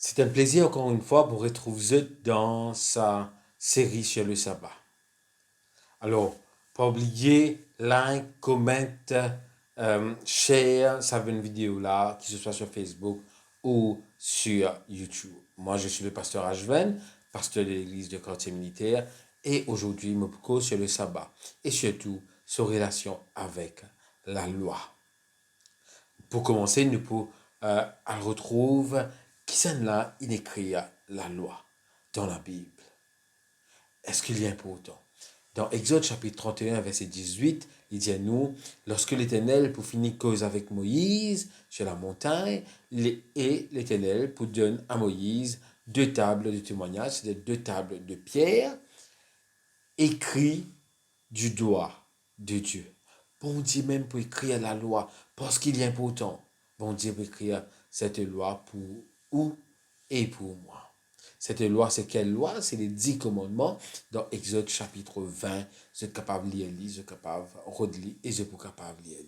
C'est un plaisir encore une fois pour retrouver dans sa série sur le sabbat. Alors, pas oublier, like, comment, share cette vidéo là, que ce soit sur Facebook ou sur YouTube. Moi, je suis le pasteur Ashven, pasteur de l'église de quartier militaire, et aujourd'hui, je me pose sur le sabbat et surtout sur relation avec la loi. Pour commencer, nous pouvons retrouver qui sont là, il écrit la loi dans la Bible. Est-ce qu'il y a important? Dans Exode chapitre 31, verset 18, il dit à nous, lorsque l'Éternel pour finir cause avec Moïse sur la montagne, et l'Éternel pour donner à Moïse deux tables de témoignage, c'est-à-dire deux tables de pierre, écrites du doigt de Dieu. Bon Dieu même pour écrire la loi, parce qu'il est important. Bon Dieu pour écrire cette loi pour vous et pour moi. Cette loi, c'est quelle loi? C'est les 10 commandements dans Exode chapitre 20. Je suis capable de lire, je suis capable de relire et je suis capable de lire.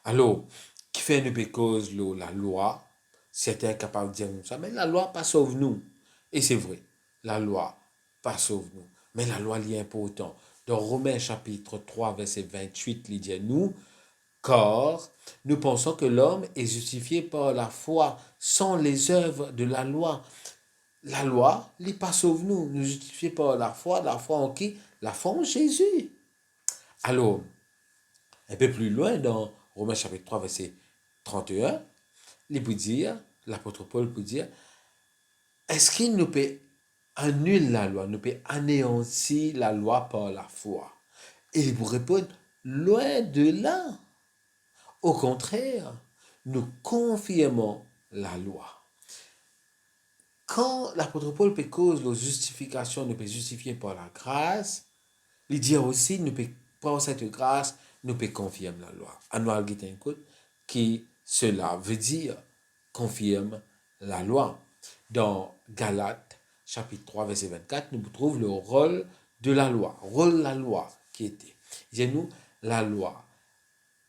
Alors, qui fait une cause la loi? Certains sont capables de dire ça, mais la loi pas sauve nous. Et c'est vrai, la loi pas sauve nous. Mais la loi est important. Dans Romains chapitre 3, verset 28, il dit à nous, car nous pensons que l'homme est justifié par la foi sans les œuvres de la loi. La loi, n'est pas sauve nous. Nous justifions par la foi en qui? La foi en Jésus. Alors, un peu plus loin dans Romains chapitre 3, verset 31, il peut dire, l'apôtre Paul peut dire, est-ce qu'il nous peut annuler la loi, nous peut anéantir la loi par la foi? Et il vous répond, loin de là. Au contraire, nous confirmons la loi. Quand l'apôtre Paul peut cause la justification, nous peut justifier par la grâce, il dit aussi, nous peut, par cette grâce, nous peut confirmer la loi. Annual Gitankut, qui cela veut dire confirme la loi. Dans Galates, chapitre 3, verset 24, nous trouvons le rôle de la loi. Rôle de la loi qui était. Disons-nous, la loi,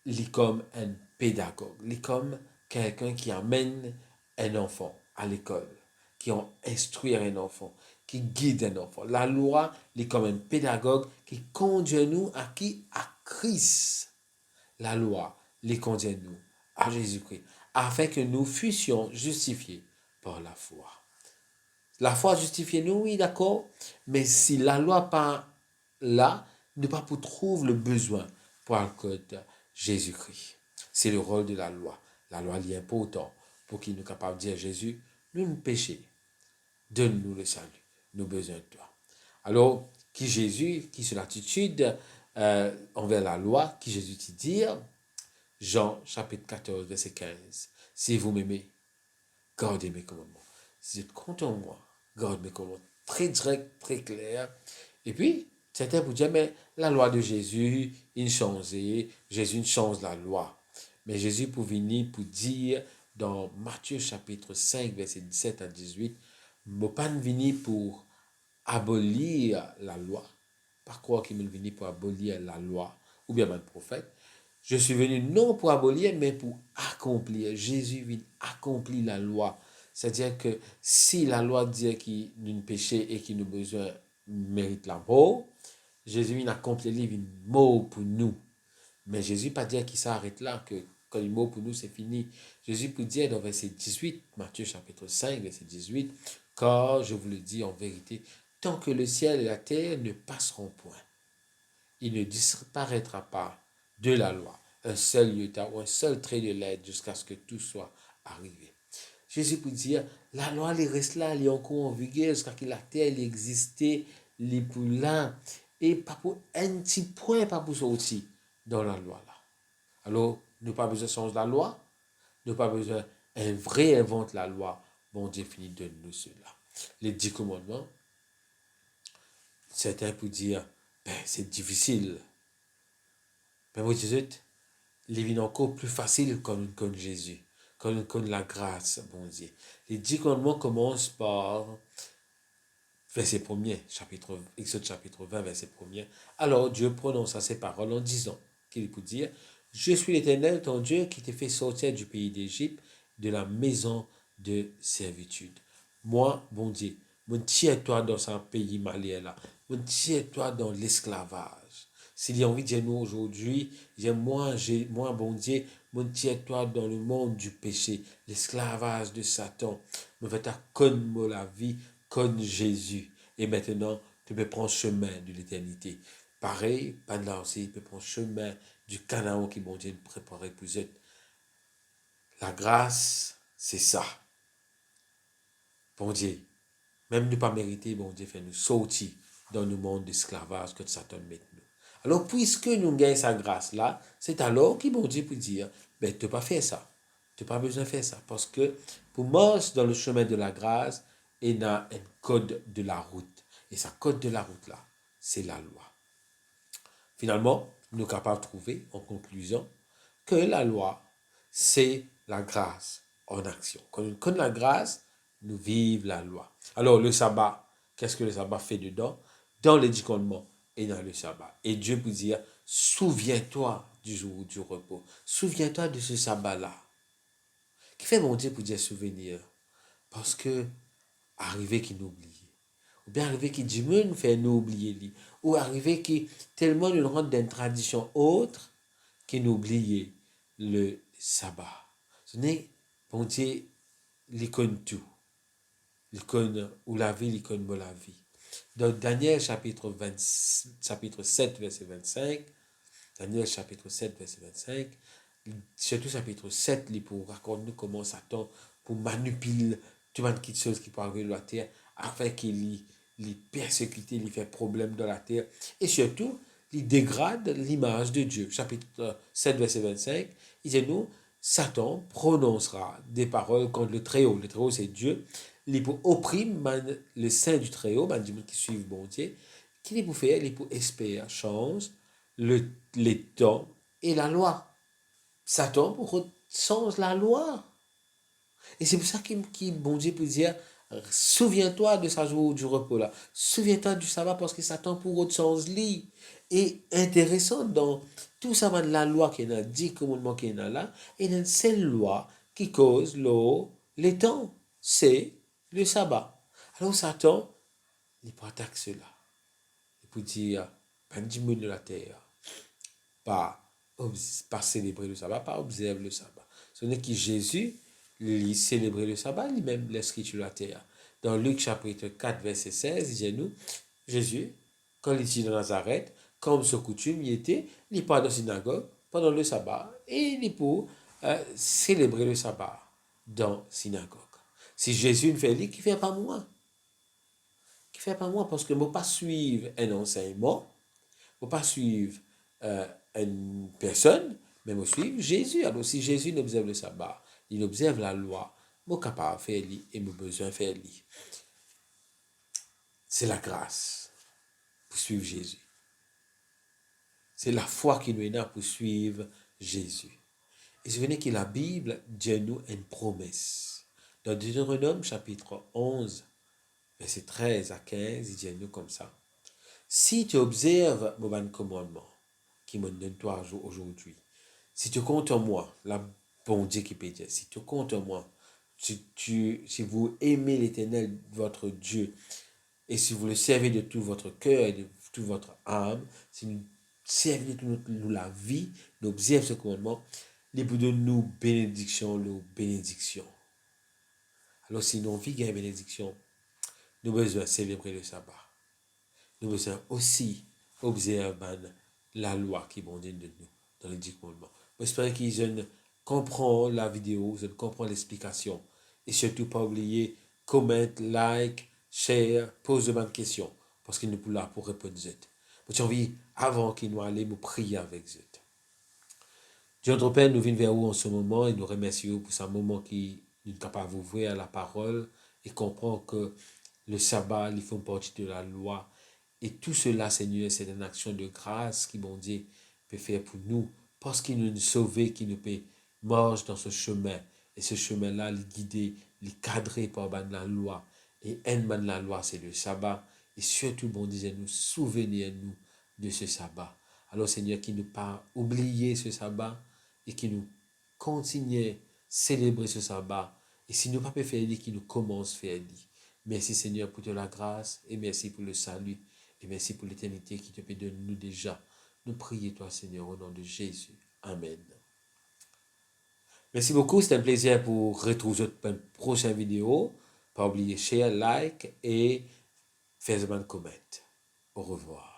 il est comme un pédagogue, il est comme quelqu'un qui amène un enfant à l'école, qui instruit un enfant, qui guide un enfant. La loi, il est comme un pédagogue qui conduit nous à qui? À Christ. La loi, les conduit nous à Jésus-Christ, afin que nous fussions justifiés par la foi. La foi justifie nous, oui, d'accord, mais si la loi pas là, ne pas pour trouver le besoin pour accorder Jésus-Christ. C'est le rôle de la loi. La loi est important pour qu'il nous capable de dire Jésus, nous nous péchons, donne-nous le salut, nous besoin de toi. Alors, qui Jésus, qui sur l'attitude envers la loi, qui Jésus te dit, Jean chapitre 14, verset 15, si vous m'aimez, gardez mes commandements. Si vous êtes content de moi, gardez mes commandements. Très direct, très clair. Et puis, certains vous dire, mais la loi de Jésus, il changeait. Jésus change la loi. Mais Jésus pour venir pour dire dans Matthieu chapitre 5, verset 17 à 18, je ne pas venir pour abolir la loi. Par quoi qu'il est venu pour abolir la loi, ou bien le prophète. Je suis venu non pour abolir, mais pour accomplir. Jésus vient accomplir la loi. C'est-à-dire que si la loi dit qu'il y a un péché et qu'il nous besoin mérite la mort, Jésus vient accomplir, il vient mort pour nous. Mais Jésus pas dire qu'il s'arrête là, que quand il est mort pour nous, c'est fini. Jésus peut dire dans verset 18, Matthieu chapitre 5, verset 18, car je vous le dis en vérité, tant que le ciel et la terre ne passeront point, il ne disparaîtra pas de la loi un seul iota ou un seul trait de lettre jusqu'à ce que tout soit arrivé. Jésus peut dire, la loi elle reste là, elle est encore en vigueur jusqu'à ce que la terre elle existait, elle est pour là. Et pas pour un petit point, pas pour sortir dans la loi là. Alors, nous pas besoin de changer la loi, nous pas besoin un vrai invente la loi. Bon Dieu finit de nous cela. Les 10 commandements, certains peuvent dire, ben, c'est difficile. Mais moi, Jésus, il est encore plus facile quand on connaît Jésus, quand on connaît la grâce, bon Dieu. Les 10 commandements commencent par verset 1er, Exode chapitre 20, verset 1er. Alors Dieu prononça ces paroles en disant, qu'il peut dire, je suis l'Éternel, ton Dieu, qui t'a fait sortir du pays d'Égypte, de la maison de servitude. moi, bon Dieu, me tiens-toi dans ce pays malien là, me tiens-toi dans l'esclavage. S'il y a envie de dire nous aujourd'hui, moi, bon Dieu, me tiens-toi dans le monde du péché, l'esclavage de Satan. Me fais ta conne la vie, conne Jésus. Et maintenant, tu peux prendre chemin de l'éternité. Pareil, pendant aussi, tu peux prendre chemin du Canaan qui, bon Dieu, nous préparer pour eux. La grâce, c'est ça. Bon Dieu, même ne pas mériter, bon Dieu, fait nous sortir dans le monde d'esclavage que Satan met nous. Alors, puisque nous gagnons sa grâce-là, c'est alors que bon Dieu peut dire, ben, tu n'as pas fait ça. Tu n'as pas besoin de faire ça. Parce que pour marcher dans le chemin de la grâce, il y a un code de la route. Et ce code de la route-là, c'est la loi. Finalement, nous sommes capables de trouver, en conclusion, que la loi, c'est la grâce en action. Quand nous connaissons la grâce, nous vivons la loi. Alors, le sabbat, qu'est-ce que le sabbat fait dedans? Dans les 10 commandements et dans le sabbat. Et Dieu peut dire, souviens-toi du jour du repos. Souviens-toi de ce sabbat-là. Qui fait mon Dieu pour dire souvenir? Parce que, arrivé qu'il nous oublie. Ou bien arrivé qu'il dit, nous fait nous oublier lui. Ou arrivé qu'il tellement nous rentre dans une tradition autre qu'il nous oublie le sabbat. Ce n'est, bon Dieu, l'icône tout. L'icône ou la vie, l'icône de la vie. Dans Daniel chapitre 7, verset 25, Daniel chapitre 7, verset 25, surtout chapitre 7, il pour raconter nous comment Satan pour manipuler tout le qui chose qui peut arriver sur la terre afin qu'il les persécute, il fait problème dans la terre et surtout il dégrade l'image de Dieu. Chapitre 7, verset 25, il dit nous, Satan prononcera des paroles contre le Très-Haut. Le Très-Haut, c'est Dieu. Il pour opprime le sein du Très-Haut, du monde qui suit bon Dieu, qu'il est pour faire, il pour espérer, change les temps et la loi. Satan pour change la loi. Et c'est pour ça qu'il bon Dieu peut dire, souviens-toi de ce jour du repos là. Souviens-toi du sabbat parce que Satan pour autre chose lit. Et intéressant dans tout ça de la loi qui est dans 10 commandements qui est là, et dans cette loi qui cause l'eau, les temps, c'est le sabbat. Alors Satan, il peut attaquer cela. Il peut dire, ben du monde de la terre, pas célébrer le sabbat, pas observer le sabbat. Ce n'est que Jésus, il célébrait le sabbat, lui-même l'écriture de la terre. Dans Luc chapitre 4, verset 16, il dit nous, Jésus, quand il était dans Nazareth, comme ce coutume, il part dans la synagogue pendant le sabbat et il pour célébrer le sabbat dans la synagogue. Si Jésus ne fait lui, qui fait pas moi? Qui fait pas moi? Parce que je ne pas suivre un enseignement, ne pas suivre une personne, mais je suivre Jésus. Alors si Jésus observe le sabbat, il observe la loi, je suis capable de faire lui et je besoin de faire lui. C'est la grâce pour suivre Jésus. C'est la foi qui nous est là pour suivre Jésus. Et souvenez que la Bible dit nous une promesse. Dans Deutéronome chapitre 11, verset 13 à 15, il dit nous comme ça. Si tu observes mon commandement, qui me donne toi aujourd'hui, si tu comptes en moi, la bon Dieu qui peut dire, si tu comptes en moi, si vous aimez l'Éternel, votre Dieu, et si vous le servez de tout votre cœur et de toute votre âme, si vous servez de toute la vie, nous observons ce commandement, il vous donne nous bénédiction, nous bénédiction. Alors si nous vivons une bénédiction, nous avons besoin de célébrer le sabbat. Nous avons besoin aussi d'observer la loi qui est bon de nous dans les 10 commandements. J'espère qu'ils jeunes comprennent la vidéo, ils comprennent l'explication. Et surtout, pas oublier, comment, like, share, pose de bonnes questions. Parce qu'ils nous sont là pour répondre à eux. J'ai envie, avant qu'ils nous allons, nous prier avec eux. Dieu notre Père, nous venons vers vous en ce moment et nous remercions pour ce moment qui nous est capable d'ouvrir la parole et comprendre que le sabbat, il faut partie de la loi. Et tout cela, Seigneur, c'est une action de grâce qui, bon Dieu, peut faire pour nous. Parce qu'il nous a sauvés, qu'il nous peut marcher dans ce chemin. Et ce chemin-là, il est guidé, il est cadré par la loi. Et un de la loi, c'est le sabbat. Et surtout, bon Dieu, nous souvenir-nous de ce sabbat. Alors, Seigneur, qu'il ne pas oublier ce sabbat et qu'il nous continue à célébrer ce sabbat. Et si nous ne pouvons pas faire, qu'il nous commence à faire. Merci Seigneur pour la grâce et merci pour le salut et merci pour l'éternité qui te peut de nous déjà. Nous prions toi Seigneur au nom de Jésus. Amen. Merci beaucoup, c'est un plaisir pour retrouver une prochaine vidéo. Pas oublier share, like et faire un comment. Au revoir.